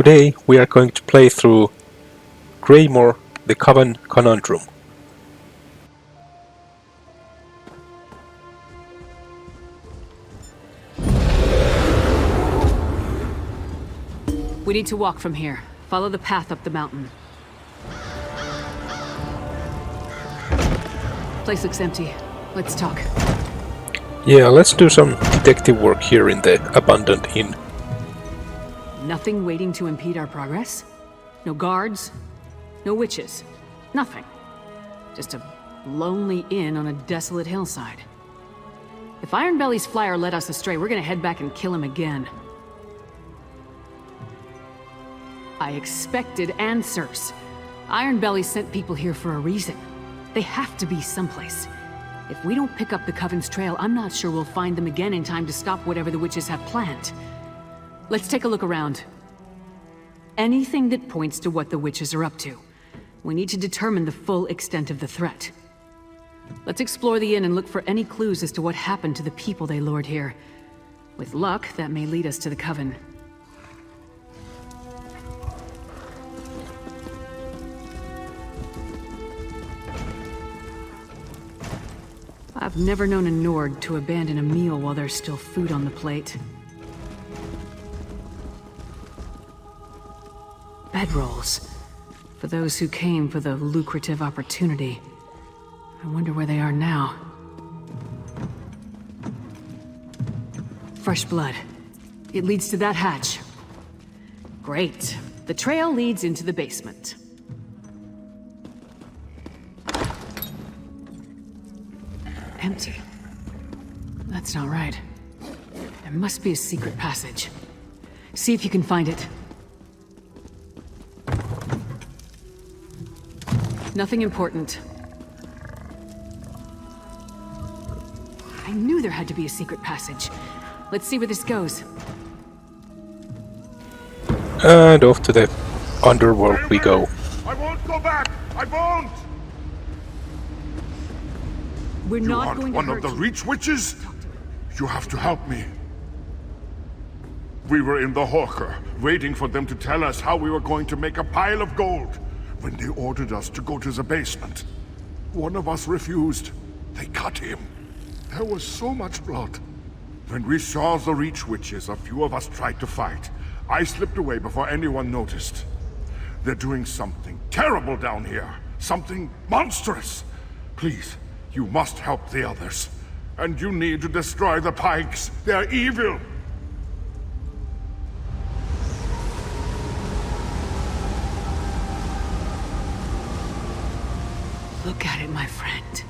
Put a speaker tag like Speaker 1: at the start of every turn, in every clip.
Speaker 1: Today we are going to play through Greymoor, the Coven Conundrum.
Speaker 2: We need to walk from here. Follow the path up the mountain. Place looks empty. Let's talk.
Speaker 1: Yeah, let's do some detective work here in the abandoned inn.
Speaker 2: Nothing waiting to impede our progress? No guards? No witches? Nothing. Just a lonely inn on a desolate hillside. If Ironbelly's flyer led us astray, we're gonna head back and kill him again. I expected answers. Ironbelly sent people here for a reason. They have to be someplace. If we don't pick up the Coven's trail, I'm not sure we'll find them again in time to stop whatever the witches have planned. Let's take a look around. Anything that points to what the witches are up to. We need to determine the full extent of the threat. Let's explore the inn and look for any clues as to what happened to the people they lured here. With luck, that may lead us to the Coven. I've never known a Nord to abandon a meal while there's still food on the plate. Bedrolls. For those who came for the lucrative opportunity. I wonder where they are now. Fresh blood. It leads to that hatch. Great. The trail leads into the basement. Empty. That's not right. There must be a secret passage. See if you can find it. Nothing important. I knew there had to be a secret passage. Let's see where this goes.
Speaker 1: And off to the underworld we go.
Speaker 3: I won't go back! I won't!
Speaker 2: We're
Speaker 3: You
Speaker 2: not
Speaker 3: aren't
Speaker 2: going to
Speaker 3: one
Speaker 2: hurt
Speaker 3: of the
Speaker 2: you.
Speaker 3: Reach Witches? You have to help me. We were in the hawker, waiting for them to tell us how we were going to make a pile of gold, when they ordered us to go to the basement. One of us refused. They cut him. There was so much blood. When we saw the Reach Witches, a few of us tried to fight. I slipped away before anyone noticed. They're doing something terrible down here. Something monstrous. Please, you must help the others. And you need to destroy the Pikes. They're evil.
Speaker 2: Look at it, my friend.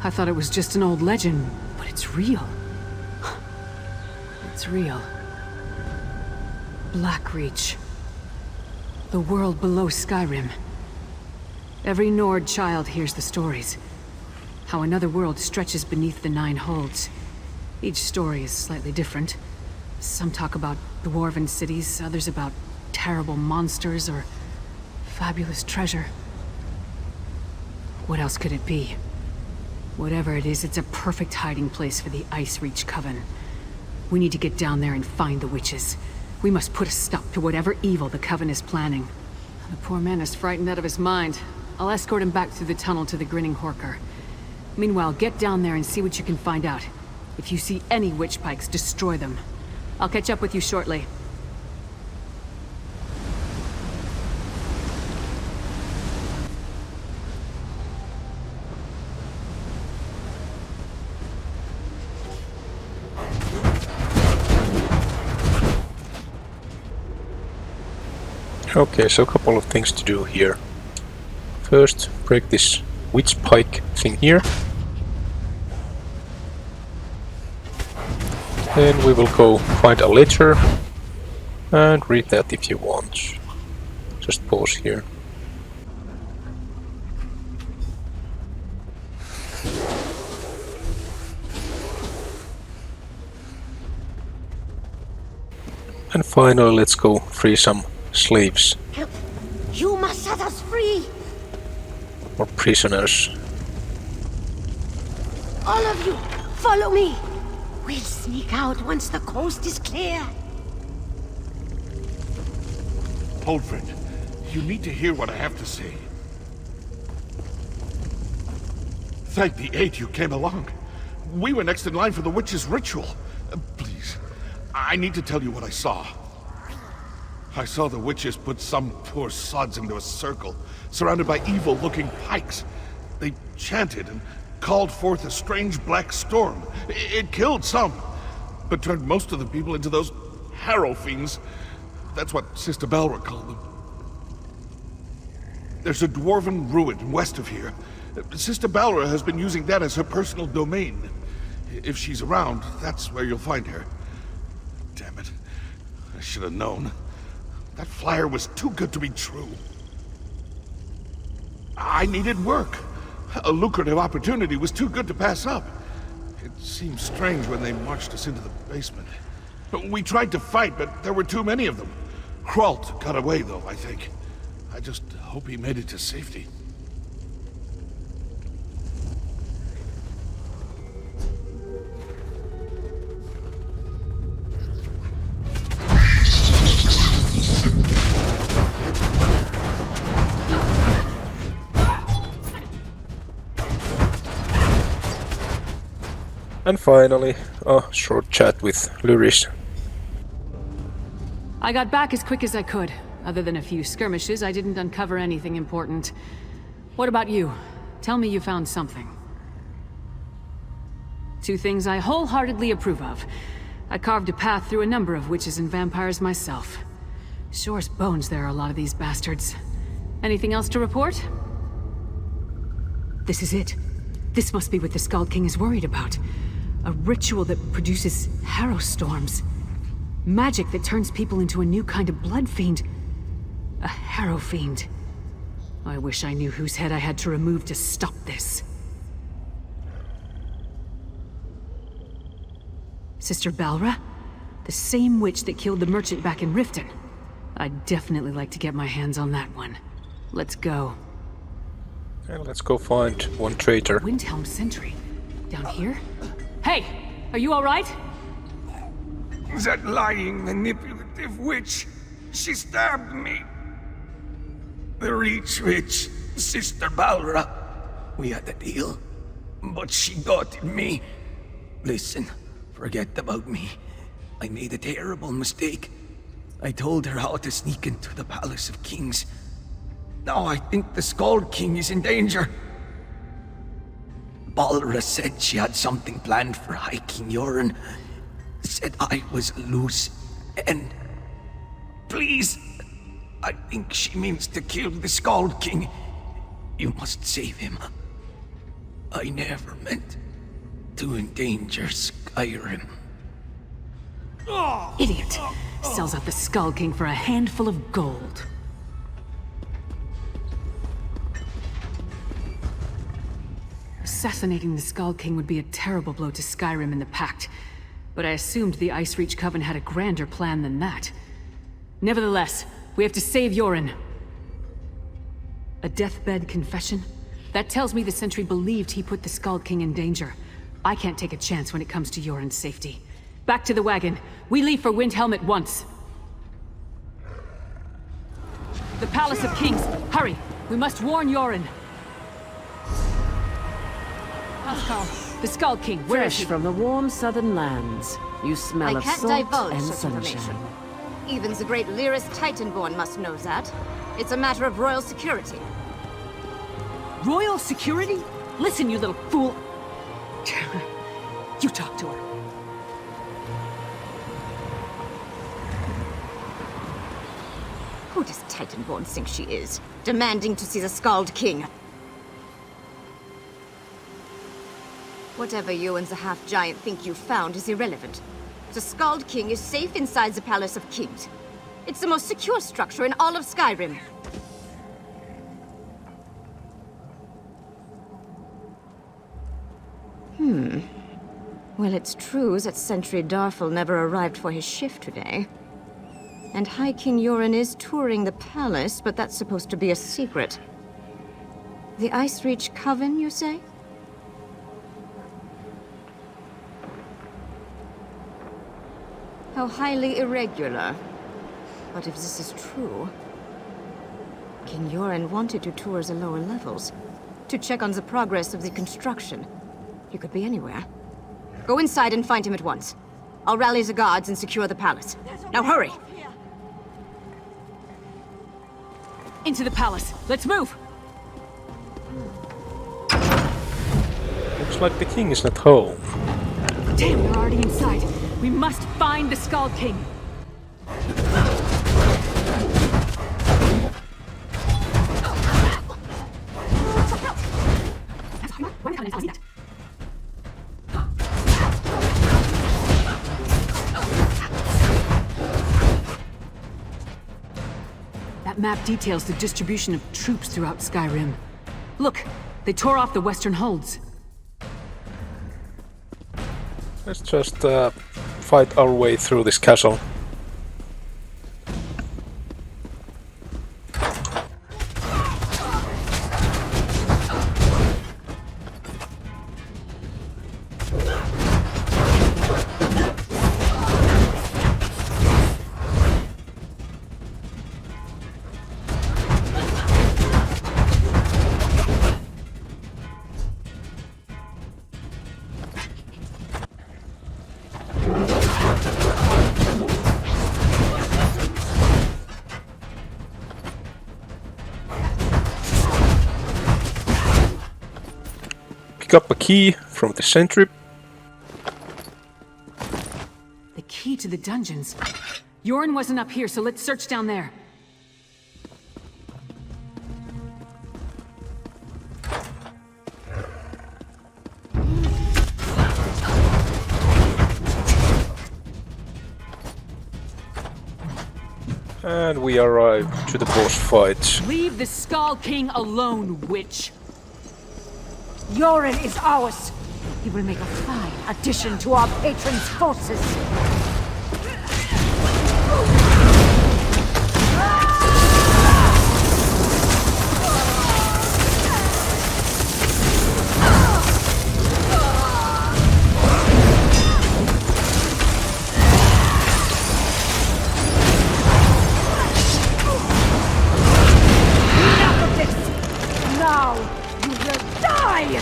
Speaker 2: I thought it was just an old legend, but it's real. It's real. Blackreach. The world below Skyrim. Every Nord child hears the stories. How another world stretches beneath the Nine Holds. Each story is slightly different. Some talk about dwarven cities, others about terrible monsters or fabulous treasure. What else could it be? Whatever it is, it's a perfect hiding place for the Ice Reach Coven. We need to get down there and find the witches. We must put a stop to whatever evil the Coven is planning. The poor man is frightened out of his mind. I'll escort him back through the tunnel to the Grinning Horker. Meanwhile, get down there and see what you can find out. If you see any witch pikes, destroy them. I'll catch up with you shortly.
Speaker 1: Okay, so a couple of things to do here. First, break this witch pike thing here. Then we will go find a letter and read that if you want. Just pause here. And finally, let's go free some slaves
Speaker 4: You must set us free!
Speaker 1: or prisoners.
Speaker 4: All of you, follow me! We'll sneak out once the coast is clear.
Speaker 3: Old friend, you need to hear what I have to say. Thank the 8 you came along. We were next in line for the witch's ritual. Please, I need to tell you what I saw. I saw the witches put some poor sods into a circle, surrounded by evil-looking pikes. They chanted and called forth a strange black storm. It killed some, but turned most of the people into those harrow fiends. That's what Sister Balra called them. There's a dwarven ruin west of here. Sister Balra has been using that as her personal domain. If she's around, that's where you'll find her. Damn it. I should have known. That flyer was too good to be true. I needed work. A lucrative opportunity was too good to pass up. It seemed strange when they marched us into the basement. We tried to fight, but there were too many of them. Kralt got away, though, I think. I just hope he made it to safety.
Speaker 1: And finally, a short chat with Lyris.
Speaker 2: I got back as quick as I could. Other than a few skirmishes, I didn't uncover anything important. What about you? Tell me you found something. 2 things I wholeheartedly approve of. I carved a path through a number of witches and vampires myself. Sure's bones there are a lot of these bastards. Anything else to report? This is it. This must be what the Skald King is worried about. A ritual that produces harrow storms. Magic that turns people into a new kind of blood fiend. A harrow fiend. I wish I knew whose head I had to remove to stop this. Sister Balra? The same witch that killed the merchant back in Riften. I'd definitely like to get my hands on that one. Let's go.
Speaker 1: And let's go find one traitor.
Speaker 2: Windhelm Sentry. Down here? Hey! Are you alright?
Speaker 5: That lying, manipulative witch. She stabbed me. The Reach Witch, Sister Balra. We had a deal, but she got me. Listen, forget about me. I made a terrible mistake. I told her how to sneak into the Palace of Kings. Now I think the Skald King is in danger. Balra said she had something planned for High King Yoren. Said I was loose, and... Please, I think she means to kill the Skald King. You must save him. I never meant to endanger Skyrim.
Speaker 2: Idiot! Sells out the Skald King for a handful of gold. Assassinating the Skald King would be a terrible blow to Skyrim and the Pact, but I assumed the Icereach Coven had a grander plan than that. Nevertheless, we have to save Yoren. A deathbed confession? That tells me the Sentry believed he put the Skald King in danger. I can't take a chance when it comes to Yoren's safety. Back to the wagon. We leave for Windhelm at once. The Palace of Kings. Hurry! We must warn Yoren. Housecarl, the Skald King, where is
Speaker 6: Fresh
Speaker 2: he?
Speaker 6: from the warm southern lands. You smell
Speaker 4: I
Speaker 6: of
Speaker 4: can't
Speaker 6: salt
Speaker 4: divulge
Speaker 6: and
Speaker 4: such
Speaker 6: sunshine.
Speaker 4: information. Even the great Lyris Titanborn must know that. It's a matter of royal security.
Speaker 2: Royal security? Listen, you little fool. You talk to her.
Speaker 4: Who does Titanborn think she is? Demanding to see the Skald King. Whatever you and the half-giant think you found is irrelevant. The Skald King is safe inside the Palace of Kings. It's the most secure structure in all of Skyrim. Well, it's true that Sentry Darfel never arrived for his shift today. And High King Yoren is touring the palace, but that's supposed to be a secret. The Icereach Coven, you say? How highly irregular. But if this is true, King Yoren wanted to tour the lower levels, to check on the progress of the construction. He could be anywhere. Go inside and find him at once. I'll rally the guards and secure the palace. Now hurry!
Speaker 2: Into the palace. Let's move!
Speaker 1: Looks like the king is not home.
Speaker 2: Damn, they're already inside. We must find the Skald King. That map details the distribution of troops throughout Skyrim. Look, they tore off the western holds.
Speaker 1: Let's just fight our way through this castle. Pick up a key from the sentry.
Speaker 2: The key to the dungeons. Yoren wasn't up here, so let's search down there.
Speaker 1: And we arrive to the boss fight.
Speaker 2: Leave the Skald King alone, witch!
Speaker 7: Yoren is ours. He will make a fine addition to our patron's forces. Enough of this! Now you will die!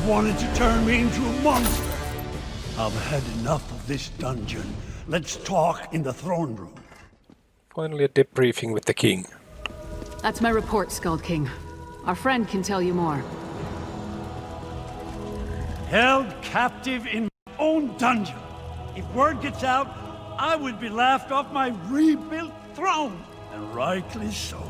Speaker 8: Wanted to turn me into a monster. I've had enough of this dungeon. Let's talk in the throne room.
Speaker 1: Finally a debriefing with the king.
Speaker 2: That's my report, Skald King. Our friend can tell you more.
Speaker 8: Held captive in my own dungeon. If word gets out, I would be laughed off my rebuilt throne. And rightly so.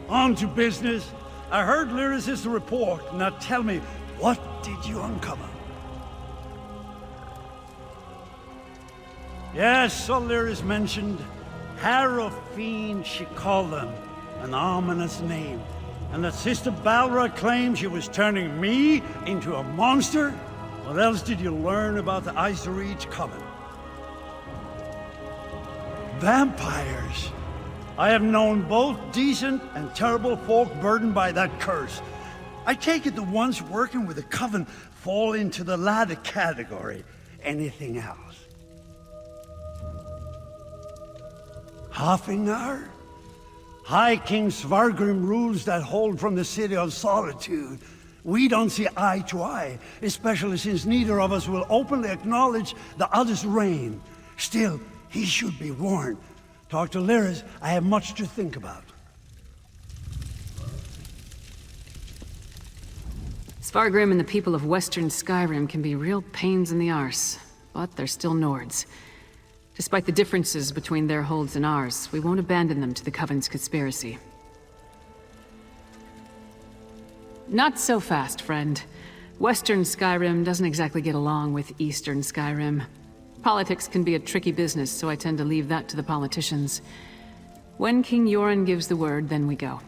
Speaker 8: On to business. I heard Lyris' report. Now tell me, what did you uncover? Yes, Lyris mentioned Harrow Fiend, she called them. An ominous name. And that Sister Balra claimed she was turning me into a monster? What else did you learn about the Blackreach Coven? Vampires. I have known both decent and terrible folk burdened by that curse. I take it the ones working with the Coven fall into the latter category. Anything else? Hafengar? High King Svargrim rules that hold from the City of Solitude. We don't see eye to eye, especially since neither of us will openly acknowledge the other's reign. Still, he should be warned. Talk to Lyris, I have much to think about.
Speaker 2: Svargrim and the people of Western Skyrim can be real pains in the arse, but they're still Nords. Despite the differences between their holds and ours, we won't abandon them to the Coven's conspiracy. Not so fast, friend. Western Skyrim doesn't exactly get along with Eastern Skyrim. Politics can be a tricky business, so I tend to leave that to the politicians. When King Yoren gives the word, then we go.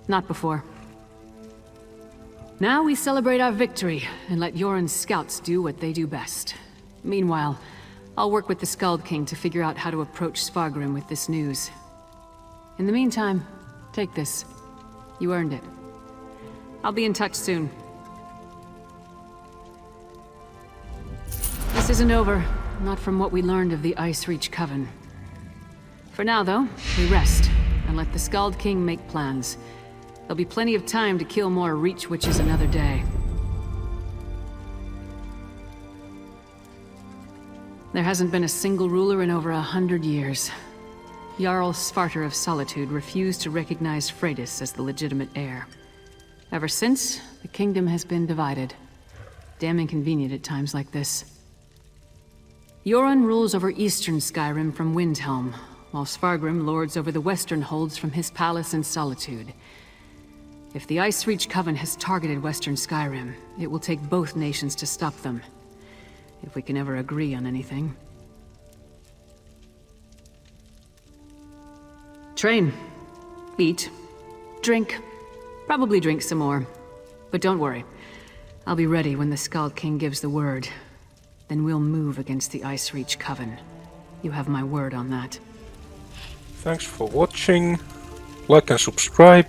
Speaker 2: Not before. Now we celebrate our victory, and let Yoren's scouts do what they do best. Meanwhile, I'll work with the Skald King to figure out how to approach Svargrim with this news. In the meantime, take this. You earned it. I'll be in touch soon. This isn't over, not from what we learned of the Icereach Coven. For now, though, we rest, and let the Skald King make plans. There'll be plenty of time to kill more Reach Witches another day. There hasn't been a single ruler in over 100 years. Jarl Svarter of Solitude refused to recognize Freydis as the legitimate heir. Ever since, the kingdom has been divided. Damn inconvenient at times like this. Yoren rules over eastern Skyrim from Windhelm, while Svargrim lords over the western holds from his palace in Solitude. If the Icereach Coven has targeted western Skyrim, it will take both nations to stop them. If we can ever agree on anything. Train. Eat. Drink. Probably drink some more. But don't worry. I'll be ready when the Skald King gives the word. Then we'll move against the Icereach Coven. You have my word on that.
Speaker 1: Thanks for watching. Like and subscribe.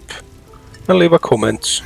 Speaker 1: And leave a comment.